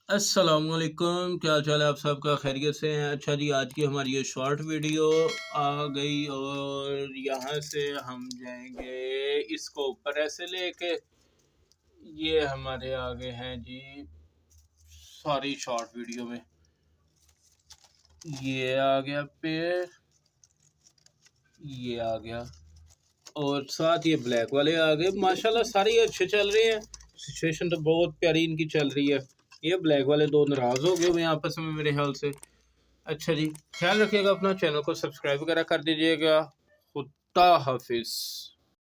अस्सलामुअलैकुम, क्या हाल चाल है आप सबका? खैरियत से हैं? अच्छा जी, आज की हमारी ये शॉर्ट वीडियो आ गई और यहाँ से हम जाएंगे इसको ऊपर ऐसे लेके। ये हमारे आगे हैं जी सारी शॉर्ट वीडियो में। ये आ गया पेड़, ये आ गया और साथ ये ब्लैक वाले आ गए। माशाल्लाह सारे ही अच्छे चल रहे हैं। सिचुएशन तो बहुत प्यारी इनकी चल रही है। ये ब्लैक वाले दो नाराज़ हो गए हुए हैं आपस में मेरे ख्याल से। अच्छा जी, ख्याल रखिएगा अपना, चैनल को सब्सक्राइब वगैरह कर दीजिएगा। खुदा हाफिज़।